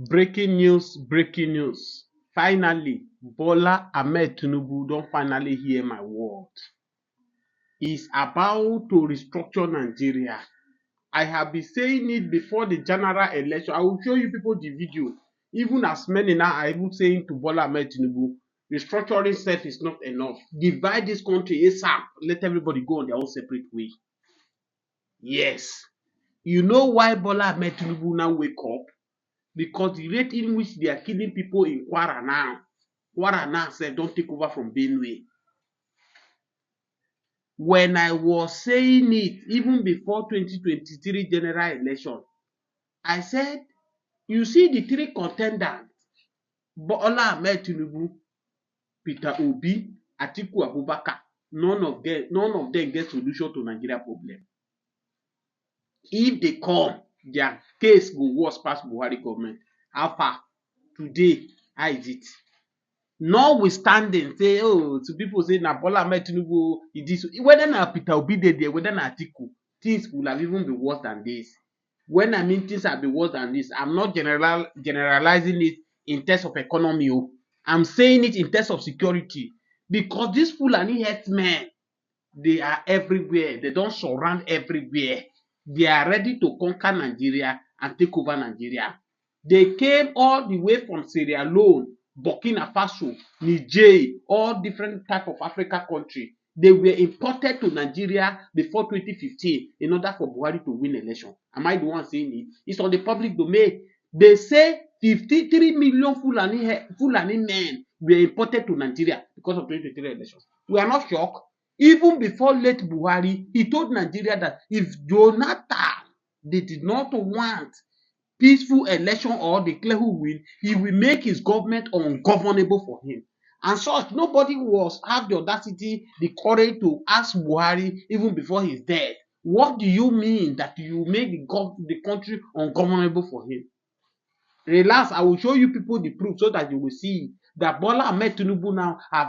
Breaking news, breaking news. Finally, Bola Ahmed Tinubu don finally hear my word. He's about to restructure Nigeria. I have been saying it before the general election. I will show you people the video. Even as many now are even saying to Bola Ahmed Tinubu, restructuring self is not enough. Divide this country ASAP. Let everybody go on their own separate way. Yes. You know why Bola Ahmed Tinubu now wake up? Because the rate in which they are killing people in Kwara now sef don take over from Benue. When I was saying it, even before 2023 general election, I said, you see the three contenders, Bola Ahmed Tinubu, Peter Obi, Atiku Abubakar, none of them get solution to Nigeria problem. If they come, their case go worse pass Buhari government. How far? Today, how is it? Notwithstanding, say, oh, to people say, na Bola Ahmed Tinubu, whether na Peter Obi dey there, whether na Atiku, things will have even been worse than this. When I mean things have been worse than this, I'm not generalizing it in terms of economy. Oh. I'm saying it in terms of security. Because these Fulani herdsmen, they are everywhere. They don't surround everywhere. They are ready to conquer Nigeria and take over Nigeria. They came all the way from Sierra Leone, Burkina Faso, Niger, all different type of Africa country. They were imported to Nigeria before 2015 in order for Buhari to win election. Am I the one saying it? It's on the public domain. They say 53 million Fulani men were imported to Nigeria because of 2023 elections. We are not shocked. Even before late Buhari, he told Nigeria that if Jonathan, they did not want peaceful election or declare who win, he will make his government ungovernable for him. And such, nobody was have the audacity, the courage to ask Buhari even before he's dead. What do you mean that you make the country ungovernable for him? Relax, I will show you people the proof so that you will see that Bola Ahmed Tinubu now have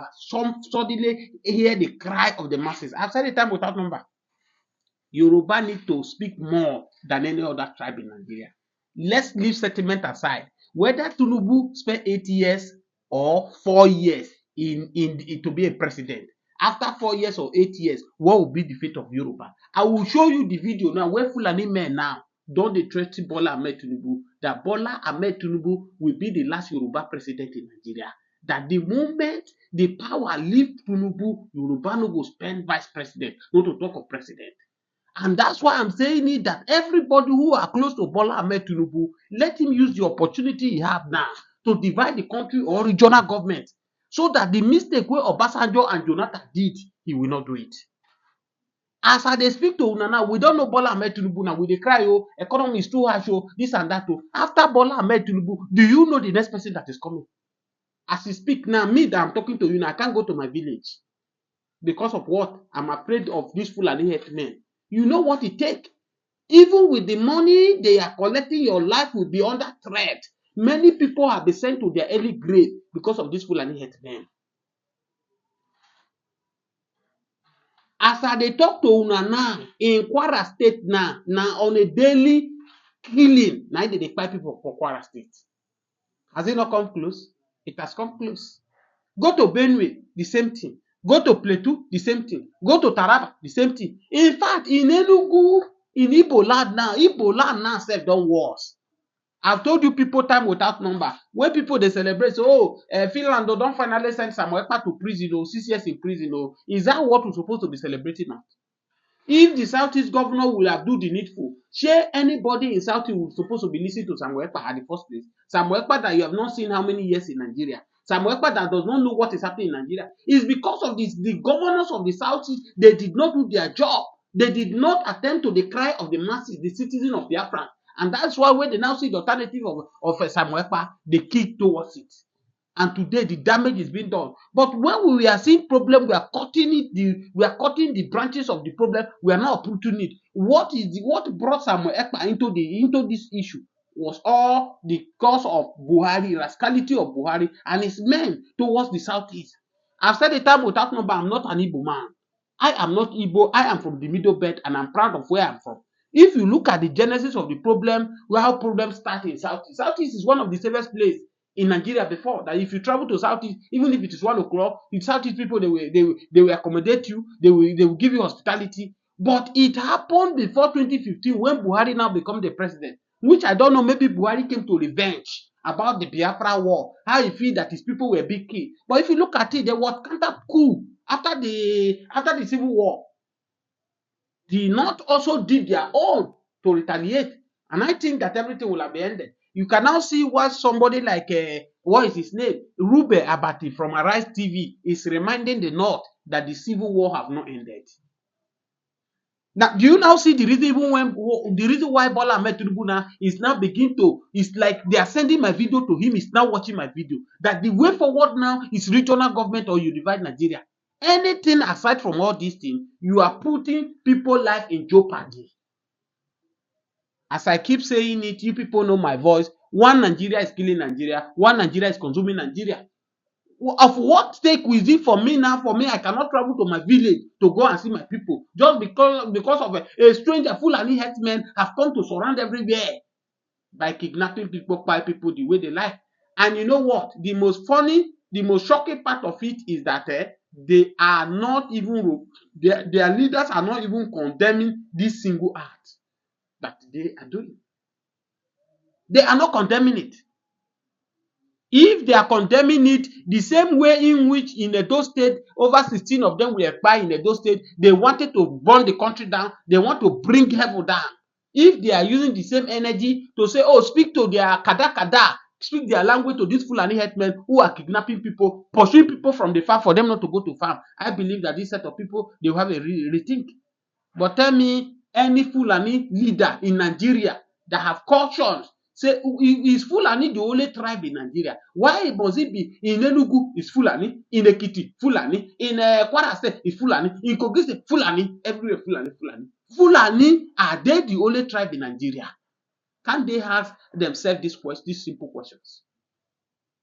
suddenly hear the cry of the masses. I've said it time without number. Yoruba need to speak more than any other tribe in Nigeria. Let's leave sentiment aside. Whether Tinubu spent 8 years or 4 years in to be a president, after 4 years or 8 years, what will be the fate of Yoruba? I will show you the video now where Fulani men now don dey threaten Bola Ahmed Tinubu that Bola Ahmed Tinubu will be the last Yoruba president in Nigeria. That the moment the power leave Tinubu, Yoruba no go spend vice president, not to talk of president. And that's why I'm saying it that everybody who are close to Bola Ahmed Tinubu, let him use the opportunity he have now to divide the country or regional government so that the mistake wey Obasanjo and Jonathan did, he will not do it. As I dey speak to una now, we don't know Bola Ahmed Tinubu now. We dey cry, oh, economy is too harsh, oh, this and that. Oh. After Bola Ahmed Tinubu, do you know the next person that is coming? As you speak now, me that I'm talking to you now, I can't go to my village. Because of what? I'm afraid of these Fulani herdsmen. You know what it takes? Even with the money they are collecting, your life will be under threat. Many people have been sent to their early grave because of this Fulani herdsmen. As I dey talk to una now, in Kwara State now on a daily killing, now they kpai people for Kwara State. Has it not come close? It has come close. Go to Benue, the same thing. Go to Plateau, the same thing. Go to Taraba, the same thing. In fact, in Enugu, in Igbo land now sef don worse. I've told you people time without number. When people they celebrate, so, Finland don't finally send Samuel Ekpa to prison, 6 years in prison. Is that what we're supposed to be celebrating now? If the Southeast governor will have do the needful, share anybody in Southeast will supposed to be listening to Samuel Ekpa at the first place. Samuel Ekpa that you have not seen how many years in Nigeria. Samuel Ekpa that does not know what is happening in Nigeria. It's because of this, the governors of the Southeast, they did not do their job. They did not attend to the cry of the masses, the citizens of Biafra. And that's why when they now see the alternative of Samuel Ekpa, they kick towards it. And today the damage is being done. But when we are seeing problem, we are cutting the branches of the problem. We are not uprooting it. What brought Samuel Ekpa into this issue was all the cause of Buhari, rascality of Buhari and his men towards the southeast. I've said it time without number. I'm not an Igbo man. I am not Igbo. I am from the Middle Belt and I'm proud of where I'm from. If you look at the genesis of the problem, how problems start in Southeast. Southeast is one of the safest places in Nigeria before. That if you travel to Southeast, even if it is 1 o'clock, the Southeast people they will accommodate you, they will give you hospitality. But it happened before 2015 when Buhari now become the president, which I don't know, maybe Buhari came to revenge about the Biafra war, how he feel that his people were being killed. But if you look at it, there was counter coup after the civil war. The North also did their own to retaliate. And I think that everything will have been ended. You can now see what somebody like, what is his name? Rube Abati from Arise TV is reminding the North that the civil war have not ended. Now, do you now see the reason even the reason why Bola Ahmed Tinubu now is now begin to, it's like they are sending my video to him, he's now watching my video. That the way forward now is regional government or you divide Nigeria. Anything aside from all these things, you are putting people's life in jeopardy. As I keep saying it, you people know my voice. One Nigeria is killing Nigeria. One Nigeria is consuming Nigeria. Of what stake is it for me now? For me, I cannot travel to my village to go and see my people just because of a stranger Fulani herdsmen have come to surround everywhere by kidnapping people, by people the way they like. And you know what? The most funny, the most shocking part of it is that they are not even, their leaders are not even condemning this single act that they are doing. They are not condemning it. If they are condemning it the same way in which in Edo State, over 16 of them were expired in Edo State, they wanted to burn the country down, they want to bring heaven down. If they are using the same energy to say, oh, speak to their kada, speak their language to these Fulani herdsmen who are kidnapping people, pursuing people from the farm for them not to go to farm, I believe that this set of people, they will have a rethink. But tell me, any Fulani leader in Nigeria that have cautions, say, is Fulani the only tribe in Nigeria? Why must it be in Enugu is Fulani, in Ekiti, Fulani, in Kwara State is Fulani, in Kogi State, Fulani, everywhere Fulani. Fulani, are they the only tribe in Nigeria? Can they ask themselves these simple questions?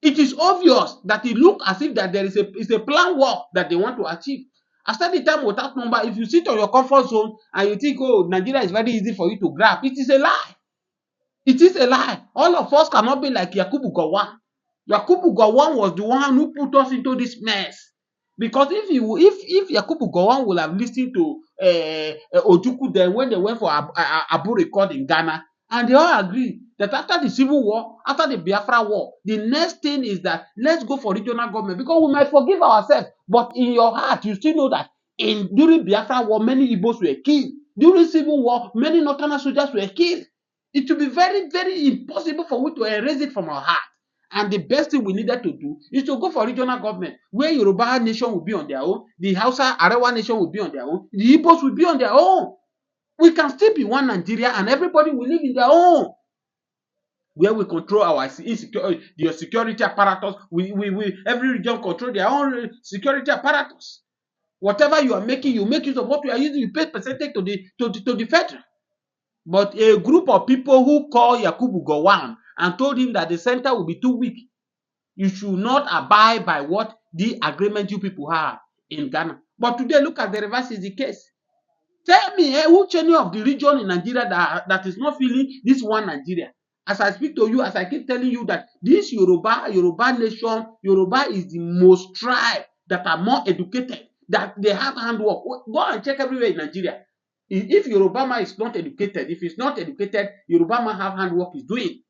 It is obvious that it looks as if that there is a plan work that they want to achieve. After the time without number, if you sit on your comfort zone and you think, oh, Nigeria is very easy for you to grab, it is a lie. It is a lie. All of us cannot be like Yakubu Gowon. Yakubu Gowon was the one who put us into this mess. Because if Yakubu Gowon would have listened to Ojukwu then when they went for Abu record in Ghana, and they all agree that after the civil war, after the Biafra war, the next thing is that let's go for regional government because we might forgive ourselves. But in your heart, you still know that during Biafra war, many Igbos were killed. During civil war, many Northern soldiers were killed. It will be very, very impossible for we to erase it from our heart. And the best thing we needed to do is to go for regional government where Yoruba nation will be on their own, the Hausa Arewa nation will be on their own, the Igbos will be on their own. We can still be one Nigeria and everybody will live in their own. Where we control our the security apparatus, every region control their own security apparatus. Whatever you are making, you make use of what we are using, you pay percentage to the federal. But a group of people who call Yakubu Gowon and told him that the center will be too weak, you should not abide by what the agreement you people have in Ghana. But today, look at the reverse is the case. Tell me, which any of the region in Nigeria that is not feeling this one Nigeria? As I speak to you, as I keep telling you that this Yoruba nation, Yoruba is the most tribe that are more educated, that they have handwork. Go and check everywhere in Nigeria. If Yoruba man is not educated, if he's not educated, Yoruba man have handwork he's doing.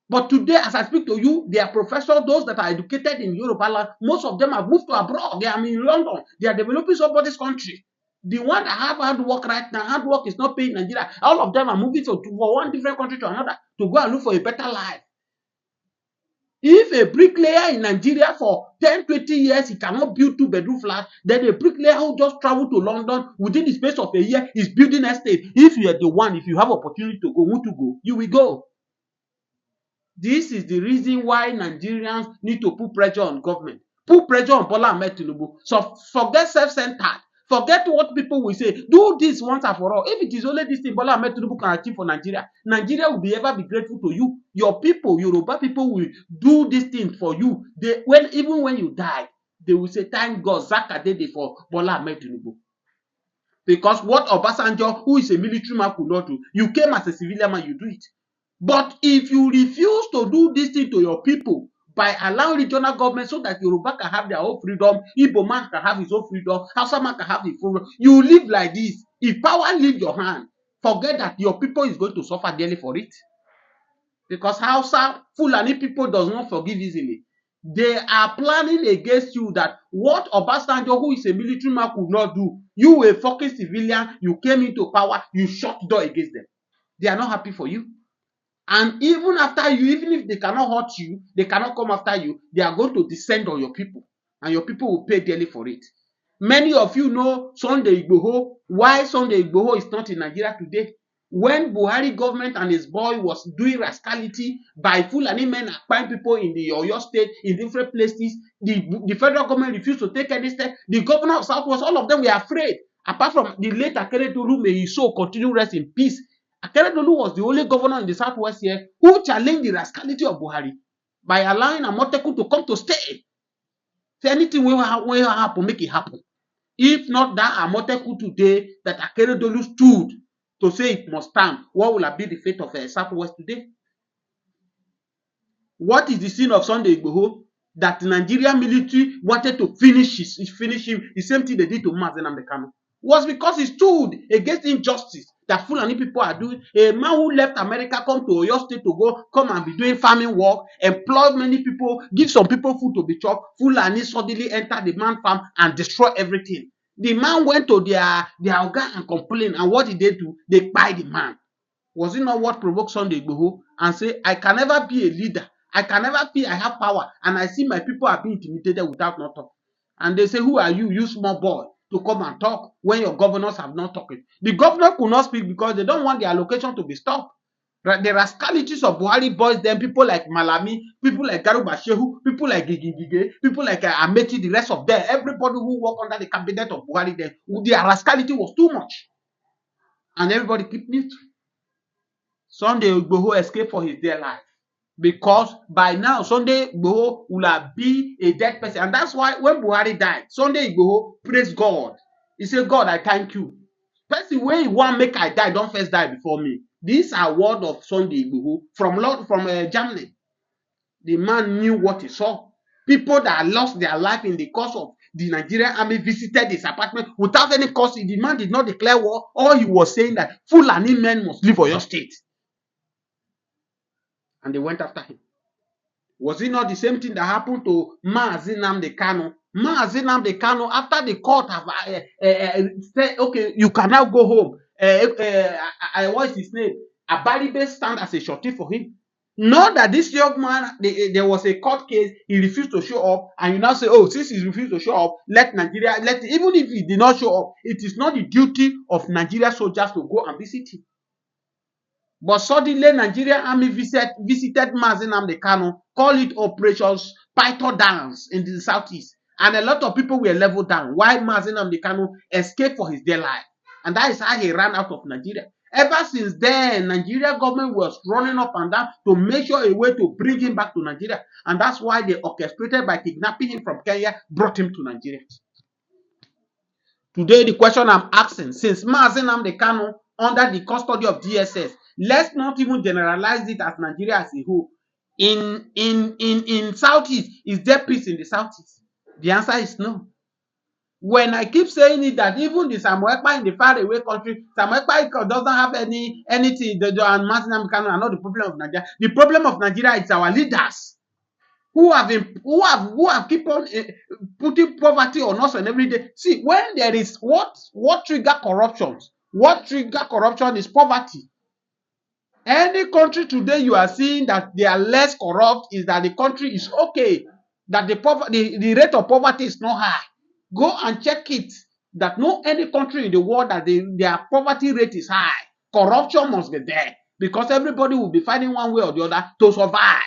But today, as I speak to you, they are professors, those that are educated in Yoruba land, most of them have moved to abroad. They are in London. They are developing somebody's country. The one that have handwork right now, handwork is not paying Nigeria. All of them are moving for one different country to another to go and look for a better life. If a bricklayer in Nigeria for 10, 20 years, he cannot build 2-bedroom flats, then a bricklayer who just traveled to London within the space of a year is building estate. If you are the one, if you have opportunity to go, want to go, you will go. This is the reason why Nigerians need to put pressure on government. Put pressure on Bola Ahmed Tinubu. So forget self-centered. Forget what people will say. Do this once and for all. If it is only this thing Bola Ahmed Tinubu can achieve for Nigeria, Nigeria will ever be grateful to you. Your people, Yoruba people, will do this thing for you. Even when you die, they will say, thank God, Zaka did it for Bola Ahmed Tinubu. Because what Obasanjo, who is a military man, could not do, you came as a civilian man, you do it. But if you refuse to do this thing to your people by allowing regional government so that Yoruba can have their own freedom, Igbo man can have his own freedom, Hausa man can have his freedom, you live like this. If power leave your hand, forget that your people is going to suffer dearly for it. Because Hausa, Fulani people does not forgive easily. They are planning against you that what Obasanjo, who is a military man, could not do. You were a fucking civilian, you came into power, you shut the door against them. They are not happy for you. And even after you, even if they cannot hurt you, they cannot come after you, they are going to descend on your people. And your people will pay dearly for it. Many of you know Sunday Igboho. Why Sunday Igboho is not in Nigeria today? When Buhari government and his boy was doing rascality by Fulani men acquiring people in the Oyo state, in different places, the federal government refused to take any step. The governor of Southwest, all of them were afraid. Apart from the late Akeredolu, may his soul continue rest in peace. Akeredolu was the only governor in the Southwest here who challenged the rascality of Buhari by allowing Amotekun to come to stay. Say anything will happen, make it happen. If not that Amotekun today, that Akeredolu stood to say it must stand, what will have been the fate of Southwest today? What is the sin of Sunday Igboho? That the Nigerian military wanted to finish him. The same thing they did to Mazen Amdekano. Was because he stood against injustice that Fulani people are doing. A man who left America come to Oyo State to come and be doing farming work, employ many people, give some people food to be chopped. Fulani suddenly enter the man farm and destroy everything. The man went to their organ and complained, and what did they do? They buy the man. Was it not what provoked Sunday Igboho and say, I can never be a leader. I can never feel I have power, and I see my people are being intimidated without not talking. And they say, who are you, you small boy, to come and talk when your governors have not talked? The governor could not speak because they don't want their allocation to be stopped. The rascalities of Buhari boys, then people like Malami, people like Garuba Shehu, people like Gigigige, people like Ameti, the rest of them, everybody who work under the cabinet of Buhari, then their rascality was too much. And everybody keep mute. Sunday Igboho escaped for his dear life. Because by now, Sunday Igboho will have been a dead person. And that's why when Buhari died, Sunday Igboho praised God. He said, God, I thank you. Person when you want make I die, don't first die before me. These are words of Sunday Igboho from Germany. The man knew what he saw. People that lost their life in the course of the Nigerian army visited his apartment without any cause. The man did not declare war. All he was saying that Fulani men must leave Oyo State. And they went after him. Was it not the same thing that happened to Mazen Amdekano? Mazen Amdekano, after the court have said, okay, you can now go home. What is his name? Abaribe stand as a shorty for him. Not that this young man, there was a court case, he refused to show up, and you now say, oh, since he refused to show up, even if he did not show up, it is not the duty of Nigeria soldiers to go and visit him. But suddenly, Nigerian army visited Mazen Amdekano, call it Operations Python Dance in the southeast. And a lot of people were leveled down. Why Mazen Amdekano escaped for his dear life. And that is how he ran out of Nigeria. Ever since then, Nigeria government was running up and down to make sure a way to bring him back to Nigeria. And that's why they orchestrated by kidnapping him from Kenya, brought him to Nigeria. Today, the question I'm asking, since Mazen Amdekano under the custody of DSS, let's not even generalize it as Nigeria as a whole. In Southeast, is there peace in the Southeast? The answer is no. When I keep saying it, that even the Samuel Ekpa in the faraway country, Samuel Ekpa doesn't have anything, and Mazen Amdekano are not the problem of Nigeria. The problem of Nigeria is our leaders who have keep on putting poverty on us and every day. See, when there is what trigger corruption? What trigger corruption is poverty. Any country today you are seeing that they are less corrupt is that the country is okay, that the rate of poverty is not high. Go and check it. That no any country in the world that their poverty rate is high. Corruption must be there because everybody will be finding one way or the other to survive.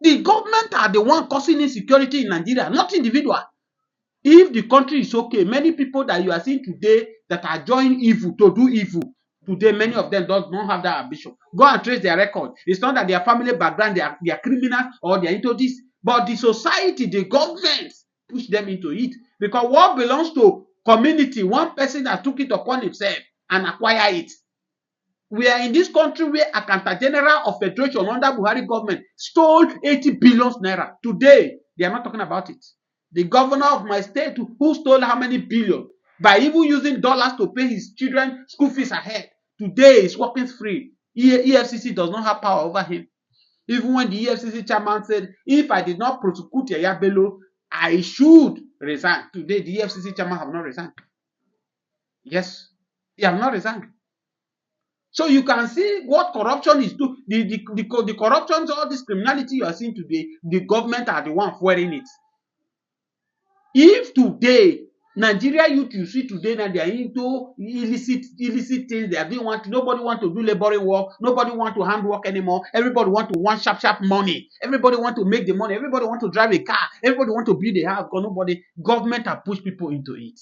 The government are the one causing insecurity in Nigeria, not individual. If the country is okay, many people that you are seeing today that are joining evil to do evil, today many of them don't have that ambition. Go and trace their record. It's not that their family background, they are criminals or they are into this, but the society, the government push them into it. Because what belongs to community, one person that took it upon himself and acquire it. We are in this country where Accountant General of Federation under Buhari government stole 80 billion naira. Today, they are not talking about it. The governor of my state who stole how many billion by even using dollars to pay his children school fees ahead. Today is working free. EFCC does not have power over him. Even when the EFCC chairman said, if I did not prosecute Yaya Bello, I should resign. Today, the EFCC chairman have not resigned. Yes, he have not resigned. So you can see what corruption is doing. The corruption, all this criminality you are seeing today, the government are the one fueling it. If today, Nigeria youth you see today now they are into illicit things, they are doing nobody want to do laboring work, nobody want to hand work anymore, everybody want sharp money, everybody want to make the money, everybody want to drive a car, everybody want to build a house, because government have pushed people into it.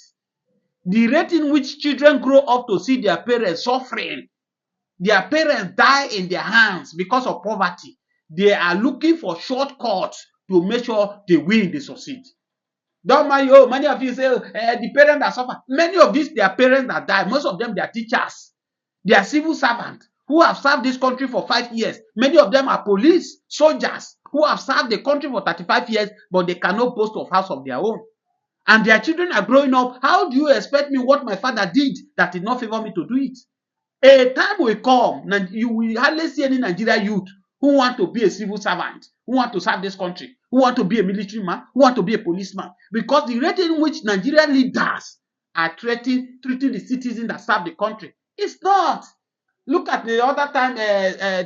The rate in which children grow up to see their parents suffering, their parents die in their hands because of poverty. They are looking for shortcuts to make sure they win, they succeed. Don't mind, many of you say, the parents that suffer. Many of these, their parents that die, most of them, they are teachers. They are civil servants who have served this country for 5 years. Many of them are police, soldiers who have served the country for 35 years, but they cannot boast of house of their own. And their children are growing up. How do you expect me what my father did that did not favor me to do it? A time will come, you will hardly see any Nigerian youth who want to be a civil servant, who want to serve this country, who want to be a military man, who want to be a policeman. Because the rate in which Nigerian leaders are treating the citizens that serve the country, it's not. Look at the other time,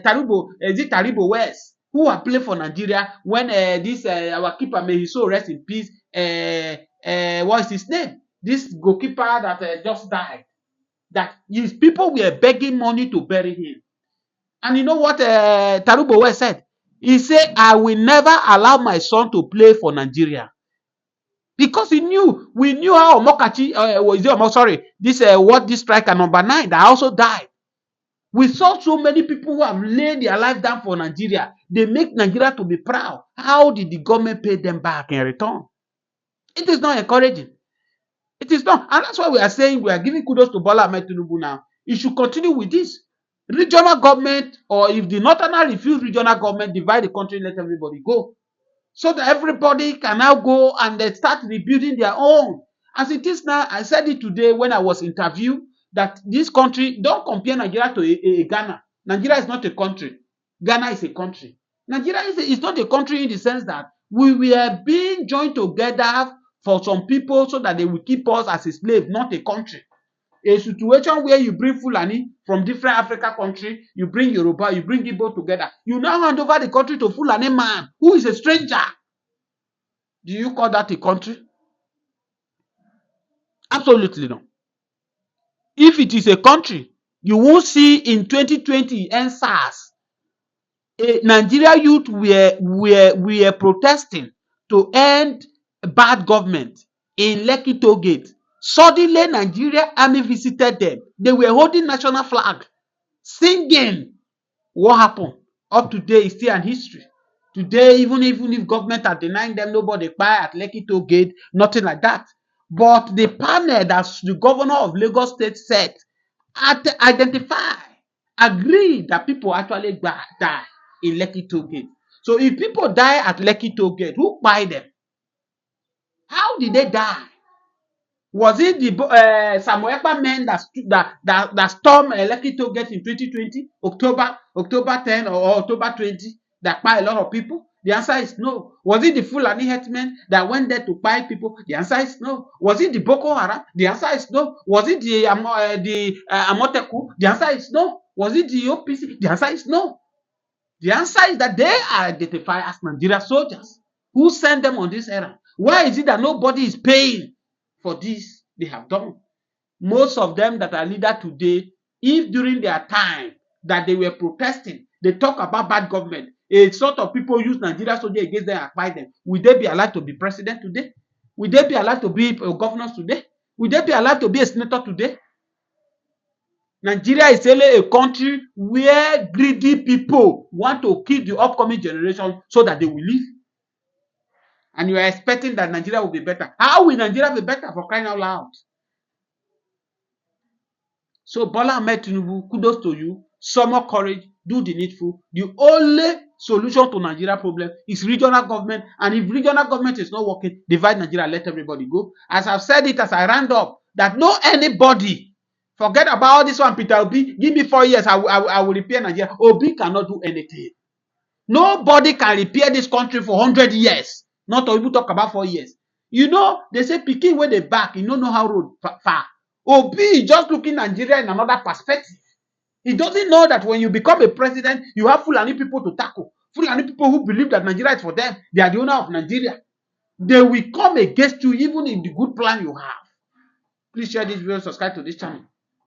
Taribo West, who have played for Nigeria when this our keeper, may he so rest in peace, what is his name? This goalkeeper that just died. That his people were begging money to bury him. And you know what Tarubowe said? He said, I will never allow my son to play for Nigeria. Because we knew how Omokachi, this striker number 9 that also died. We saw so many people who have laid their life down for Nigeria. They make Nigeria to be proud. How did the government pay them back in return? It is not encouraging. It is not. And that's why we are saying we are giving kudos to Bola Ahmed Tinubu now. He should continue with this. Regional government, or if the Northerners refuse regional government, divide the country, let everybody go. So that everybody can now go and they start rebuilding their own. As it is now, I said it today when I was interviewed, that this country, don't compare Nigeria to a Ghana. Nigeria is not a country. Ghana is a country. Nigeria is not a country in the sense that we were being joined together for some people so that they will keep us as a slave, not a country. A situation where you bring Fulani from different African countries, you bring Yoruba, you bring Igbo together. You now hand over the country to Fulani man who is a stranger. Do you call that a country? Absolutely no. If it is a country, you won't see in 2020 NSAS, Nigeria youth were protesting to end bad government in Lekki Toll Gate. Suddenly, Nigeria army visited them. They were holding national flag, singing. What happened? Up to today is still an history. Today, even if government are denying them, nobody buy at Lekki Toll Gate, nothing like that. But the panel that the governor of Lagos State said, identify, agree that people actually die in Lekki Toll Gate. So if people die at Lekki Toll Gate, who buy them? How did they die? Was it the Samuel Ekpa men that stormed Lekki Toll Gate in 2020, October 10 or October 20, that buy a lot of people? The answer is no. Was it the Fulani herdsmen that went there to buy people? The answer is no. Was it the Boko Haram? The answer is no. Was it the Amoteku? The answer is no. Was it the OPC? The answer is no. The answer is that they are identified as Nigerian soldiers. Who sent them on this errand? Why is it that nobody is paying for this they have done? Most of them that are leaders today, if during their time that they were protesting, they talk about bad government, a sort of people use Nigeria soldiers against them and fight them, will they be allowed to be president today? Will they be allowed to be governors today? Will they be allowed to be a senator today? Nigeria is only a country where greedy people want to kill the upcoming generation so that they will live. and you are expecting that Nigeria will be better. How will Nigeria be better, for crying out loud? So Bola Ahmed Tinubu, kudos to you. Summon courage, do the needful. The only solution to Nigeria problem is regional government, and if regional government is not working, divide Nigeria, let everybody go. As I've said it, as I round up, that no anybody, forget about all this one, Peter Obi, give me 4 years, I will repair Nigeria. Obi cannot do anything. Nobody can repair this country for 100 years. Not to even talk about 4 years. You know, they say Pikin when they back, you don't know how road far. Obi is just looking Nigeria in another perspective. He doesn't know that when you become a president, you have Fulani people to tackle. Fulani people who believe that Nigeria is for them. They are the owner of Nigeria. They will come against you even in the good plan you have. Please share this video, subscribe to this channel.